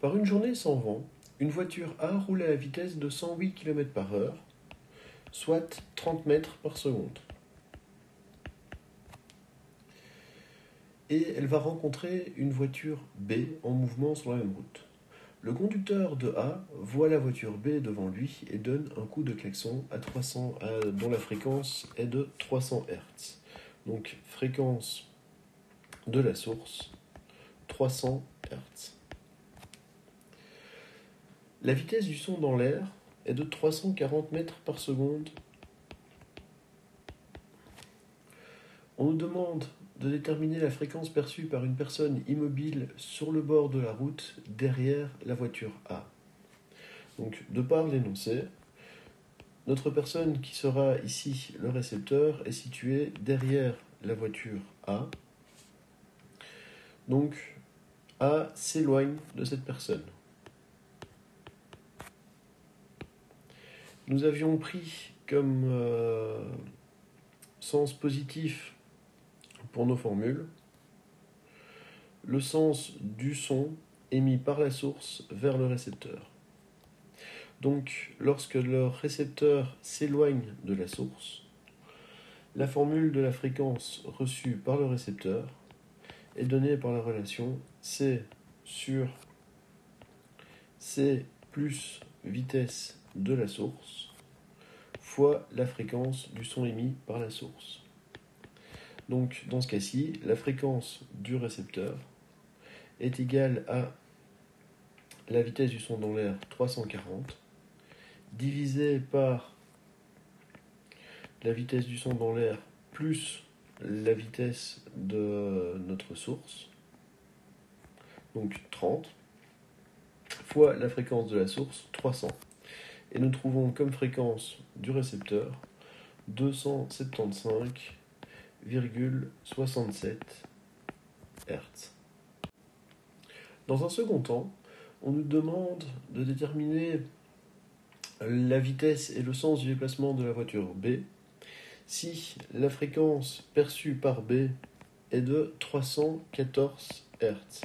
Par une journée sans vent, une voiture A roule à la vitesse de 108 km/h, soit 30 mètres par seconde. Et elle va rencontrer une voiture B en mouvement sur la même route. Le conducteur de A voit la voiture B devant lui et donne un coup de klaxon dont la fréquence est de 300 Hz. Donc fréquence de la source, 300 Hz. La vitesse du son dans l'air est de 340 mètres par seconde. On nous demande de déterminer la fréquence perçue par une personne immobile sur le bord de la route derrière la voiture A. Donc, de par l'énoncé, notre personne qui sera ici le récepteur est située derrière la voiture A. Donc, A s'éloigne de cette personne. Nous avions pris comme sens positif pour nos formules le sens du son émis par la source vers le récepteur. Donc, lorsque le récepteur s'éloigne de la source, la formule de la fréquence reçue par le récepteur est donnée par la relation C sur C plus vitesse de la source fois la fréquence du son émis par la source. Donc, dans ce cas-ci, la fréquence du récepteur est égale à la vitesse du son dans l'air 340 divisé par la vitesse du son dans l'air plus la vitesse de notre source, donc 30, fois la fréquence de la source, 300. Et nous trouvons comme fréquence du récepteur 275,67 Hz. Dans un second temps, on nous demande de déterminer la vitesse et le sens du déplacement de la voiture B si la fréquence perçue par B est de 314 Hz.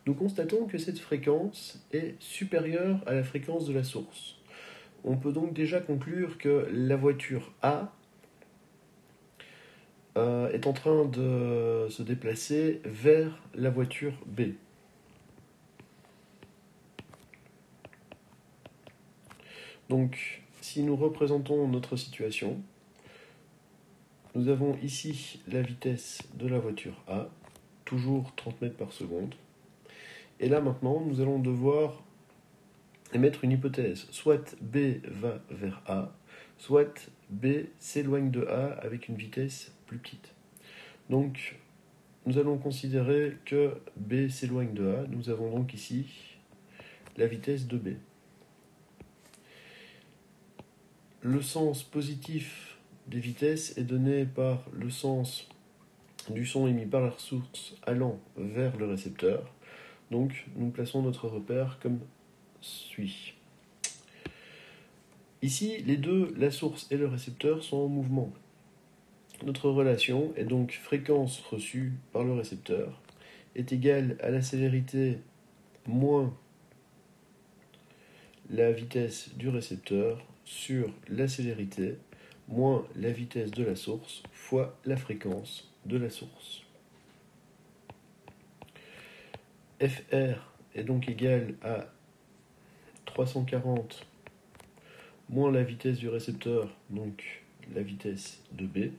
Nous constatons que cette fréquence est supérieure à la fréquence de la source. On peut donc déjà conclure que la voiture A est en train de se déplacer vers la voiture B. Donc, si nous représentons notre situation, nous avons ici la vitesse de la voiture A, toujours 30 mètres par seconde. Et là maintenant, nous allons devoir émettre une hypothèse. Soit B va vers A, soit B s'éloigne de A avec une vitesse plus petite. Donc, nous allons considérer que B s'éloigne de A. Nous avons donc ici la vitesse de B. Le sens positif des vitesses est donné par le sens du son émis par la source allant vers le récepteur. Donc, nous plaçons notre repère comme suit. Ici, les deux, la source et le récepteur, sont en mouvement. Notre relation est donc fréquence reçue par le récepteur est égale à la célérité moins la vitesse du récepteur sur la célérité moins la vitesse de la source fois la fréquence de la source. FR est donc égal à 340 moins la vitesse du récepteur, donc la vitesse de B,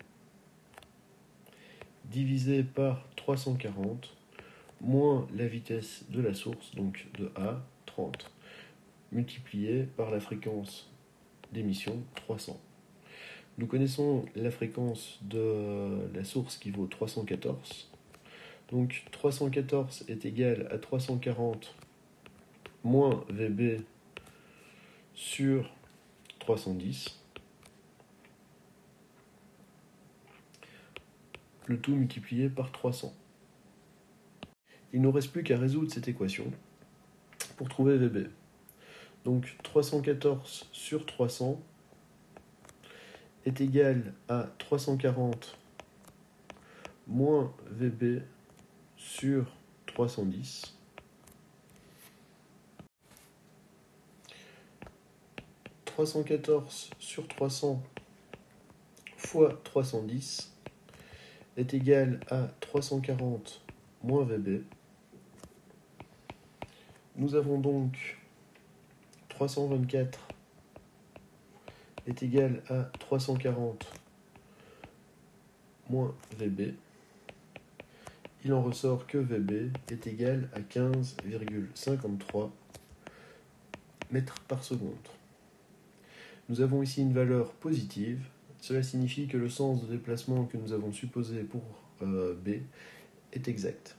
divisé par 340 moins la vitesse de la source, donc de A, 30, multiplié par la fréquence d'émission, 300. Nous connaissons la fréquence de la source qui vaut 314. Donc 314 est égal à 340 moins VB sur 310. Le tout multiplié par 300. Il ne nous reste plus qu'à résoudre cette équation pour trouver VB. Donc 314 sur 300 est égal à 340 moins VB sur 310. 314 sur 300 fois 310 est égal à 340 moins VB. Nous avons donc 324 est égal à 340 moins VB. Il en ressort que VB est égal à 15,53 mètres par seconde. Nous avons ici une valeur positive. Cela signifie que le sens de déplacement que nous avons supposé pour B est exact.